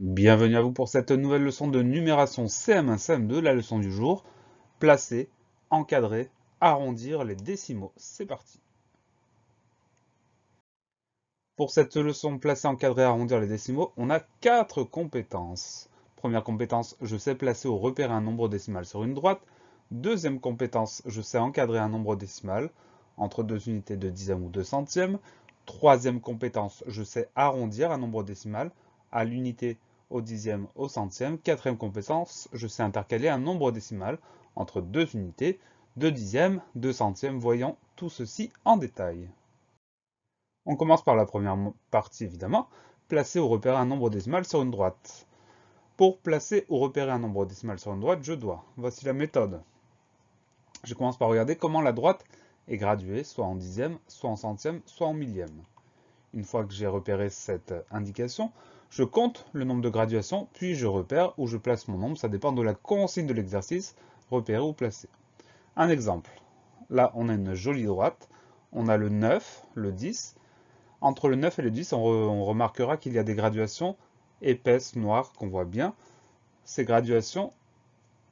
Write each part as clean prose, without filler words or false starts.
Bienvenue à vous pour cette nouvelle leçon de numération CM1, CM2, la leçon du jour. Placer, encadrer, arrondir les décimaux. C'est parti. Pour cette leçon placer, encadrer, arrondir les décimaux, on a 4 compétences. Première compétence, je sais placer ou repérer un nombre décimal sur une droite. Deuxième compétence, je sais encadrer un nombre décimal entre deux unités de dixième ou de centième. Troisième compétence, je sais arrondir un nombre décimal à l'unité, au dixième, au centième. Quatrième compétence, je sais intercaler un nombre décimal entre deux unités, de dixième, de centième. Voyons tout ceci en détail. On commence par la première partie évidemment, placer ou repérer un nombre décimal sur une droite. Pour placer ou repérer un nombre décimal sur une droite, je dois. Voici la méthode. Je commence par regarder comment la droite est graduée, soit en dixième, soit en centième, soit en millième. Une fois que j'ai repéré cette indication, je compte le nombre de graduations, puis je repère ou je place mon nombre, ça dépend de la consigne de l'exercice, repérer ou placer. Un exemple, là on a une jolie droite, on a le 9, le 10. Entre le 9 et le 10, on remarquera qu'il y a des graduations épaisses, noires, qu'on voit bien. Ces graduations,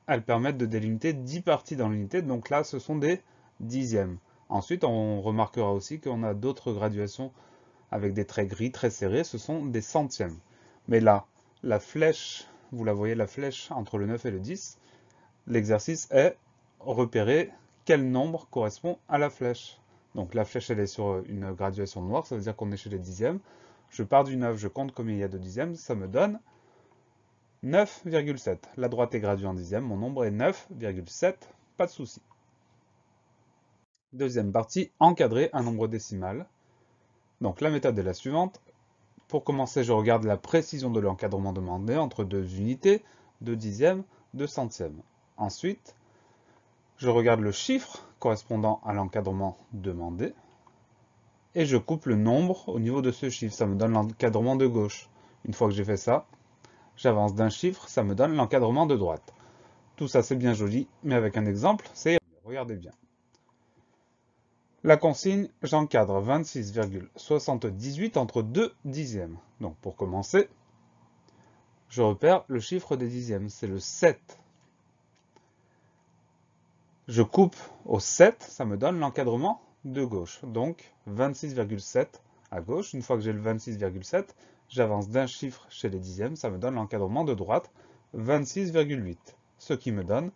elles permettent de délimiter 10 parties dans l'unité, donc là ce sont des dixièmes. Ensuite, on remarquera aussi qu'on a d'autres graduations avec des traits gris très serrés, ce sont des centièmes. Mais là, la flèche, vous la voyez, la flèche entre le 9 et le 10, l'exercice est repérer quel nombre correspond à la flèche. Donc la flèche, elle est sur une graduation noire, ça veut dire qu'on est chez les dixièmes. Je pars du 9, je compte combien il y a de dixièmes, ça me donne 9,7. La droite est graduée en dixièmes, mon nombre est 9,7, pas de souci. Deuxième partie, encadrer un nombre décimal. Donc la méthode est la suivante. Pour commencer, je regarde la précision de l'encadrement demandé entre deux unités, de dixièmes, de centièmes. Ensuite, je regarde le chiffre correspondant à l'encadrement demandé et je coupe le nombre au niveau de ce chiffre. Ça me donne l'encadrement de gauche. Une fois que j'ai fait ça, j'avance d'un chiffre, ça me donne l'encadrement de droite. Tout ça, c'est bien joli, mais avec un exemple, c'est... Regardez bien. La consigne, j'encadre 26,78 entre 2 dixièmes. Donc pour commencer, je repère le chiffre des dixièmes, c'est le 7. Je coupe au 7, ça me donne l'encadrement de gauche. Donc 26,7 à gauche. Une fois que j'ai le 26,7, j'avance d'un chiffre chez les dixièmes, ça me donne l'encadrement de droite, 26,8. Ce qui me donne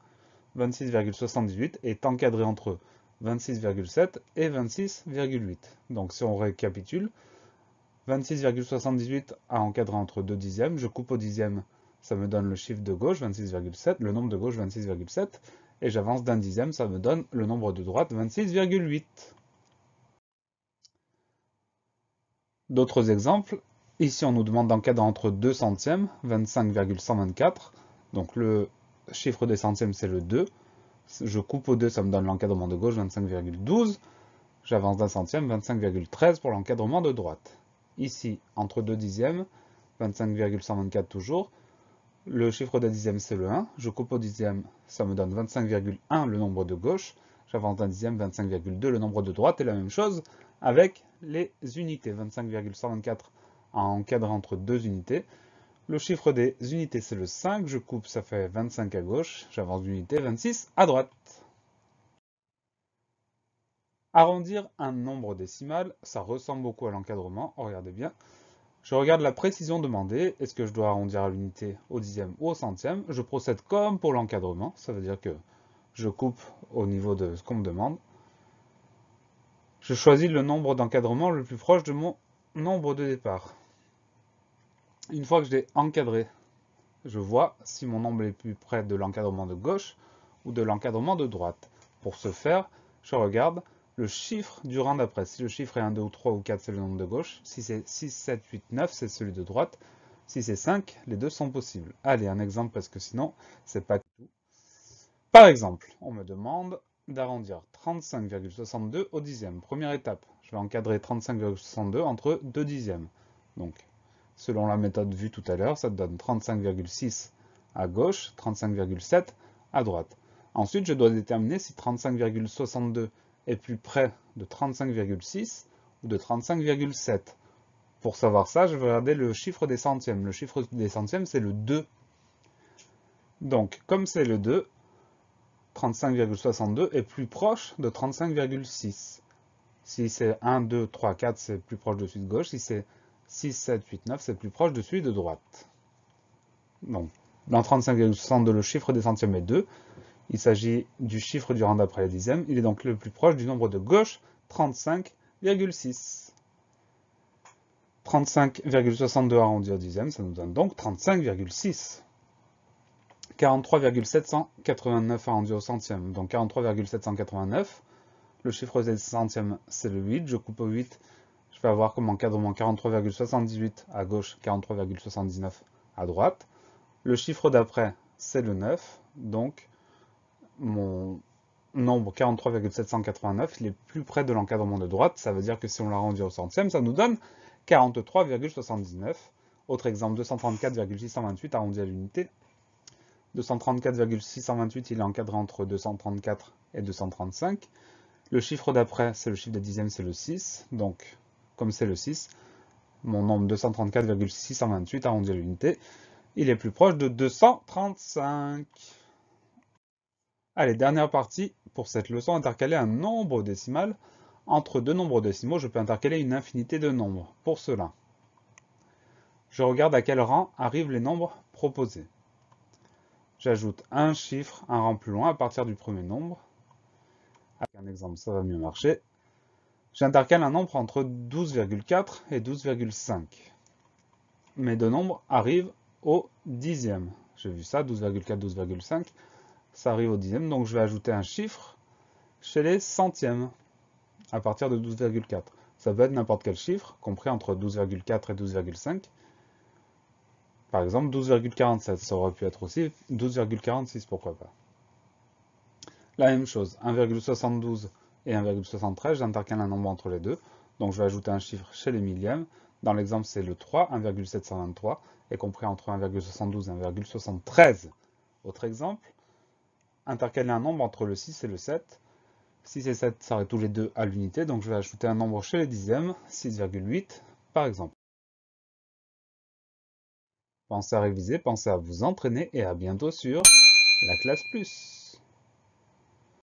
26,78 est encadré entre 26,7 et 26,8. Donc si on récapitule, 26,78 à encadrer entre deux dixièmes, je coupe au dixième, ça me donne le chiffre de gauche, 26,7, le nombre de gauche, 26,7, et j'avance d'un dixième, ça me donne le nombre de droite, 26,8. D'autres exemples, ici on nous demande d'encadrer entre 2 centièmes, 25,124, donc le chiffre des centièmes c'est le 2, je coupe au 2, ça me donne l'encadrement de gauche, 25,12, j'avance d'un centième, 25,13 pour l'encadrement de droite. Ici, entre 2 dixièmes, 25,124 toujours. Le chiffre des dixièmes, c'est le 1. Je coupe au dixième, ça me donne 25,1 le nombre de gauche. J'avance d'un dixième, 25,2 le nombre de droite. Et la même chose avec les unités. 25,124 à encadrer entre deux unités. Le chiffre des unités, c'est le 5. Je coupe, ça fait 25 à gauche. J'avance d'unité, 26 à droite. Arrondir un nombre décimal, ça ressemble beaucoup à l'encadrement. Regardez bien. Je regarde la précision demandée. Est-ce que je dois arrondir à l'unité, au dixième ou au centième? Je procède comme pour l'encadrement. Ça veut dire que je coupe au niveau de ce qu'on me demande. Je choisis le nombre d'encadrement le plus proche de mon nombre de départ. Une fois que je l'ai encadré, je vois si mon nombre est plus près de l'encadrement de gauche ou de l'encadrement de droite. Pour ce faire, je regarde le chiffre du rang d'après. Si le chiffre est 1, 2 ou 3 ou 4, c'est le nombre de gauche. Si c'est 6, 7, 8, 9, c'est celui de droite. Si c'est 5, les deux sont possibles. Allez, un exemple parce que sinon, c'est pas tout. Par exemple, on me demande d'arrondir 35,62 au dixième. Première étape, je vais encadrer 35,62 entre 2 dixièmes. Donc, selon la méthode vue tout à l'heure, ça donne 35,6 à gauche, 35,7 à droite. Ensuite, je dois déterminer si 35,62 est plus près de 35,6 ou de 35,7. Pour savoir ça, je vais regarder le chiffre des centièmes. Le chiffre des centièmes, c'est le 2. Donc, comme c'est le 2, 35,62 est plus proche de 35,6. Si c'est 1, 2, 3, 4, c'est plus proche de celui de gauche. Si c'est 6, 7, 8, 9, c'est plus proche de celui de droite. Donc, dans 35,62, le chiffre des centièmes est 2. Il s'agit du chiffre du rang d'après les dixièmes. Il est donc le plus proche du nombre de gauche, 35,6. 35,62 arrondi au dixième, ça nous donne donc 35,6. 43,789 arrondi au centième, donc 43,789. Le chiffre des centièmes, c'est le 8. Je coupe au 8. Je vais avoir comme encadrement 43,78 à gauche, 43,79 à droite. Le chiffre d'après, c'est le 9. Donc, mon nombre 43,789, il est plus près de l'encadrement de droite. Ça veut dire que si on l'arrondit au centième, ça nous donne 43,79. Autre exemple, 234,628 arrondi à l'unité. 234,628, il est encadré entre 234 et 235. Le chiffre d'après, c'est le chiffre des dixièmes, c'est le 6. Donc, comme c'est le 6, mon nombre 234,628 arrondi à l'unité, il est plus proche de 235. Allez, dernière partie pour cette leçon, intercaler un nombre décimal. Entre deux nombres décimaux, je peux intercaler une infinité de nombres. Pour cela, je regarde à quel rang arrivent les nombres proposés. J'ajoute un chiffre, un rang plus loin à partir du premier nombre. Avec un exemple, ça va mieux marcher. J'intercale un nombre entre 12,4 et 12,5. Mes deux nombres arrivent au dixième. J'ai vu ça, 12,4, 12,5. Ça arrive au dixième, donc je vais ajouter un chiffre chez les centièmes à partir de 12,4. Ça peut être n'importe quel chiffre, compris entre 12,4 et 12,5. Par exemple, 12,47, ça aurait pu être aussi 12,46, pourquoi pas. La même chose, 1,72 et 1,73, j'intercale un nombre entre les deux, donc je vais ajouter un chiffre chez les millièmes. Dans l'exemple, c'est le 3, 1,723, est compris entre 1,72 et 1,73. Autre exemple, intercaler un nombre entre le 6 et le 7. 6 et 7 s'arrêtent tous les deux à l'unité, donc je vais ajouter un nombre chez les dixièmes, 6,8 par exemple. Pensez à réviser, pensez à vous entraîner et à bientôt sur la classe plus.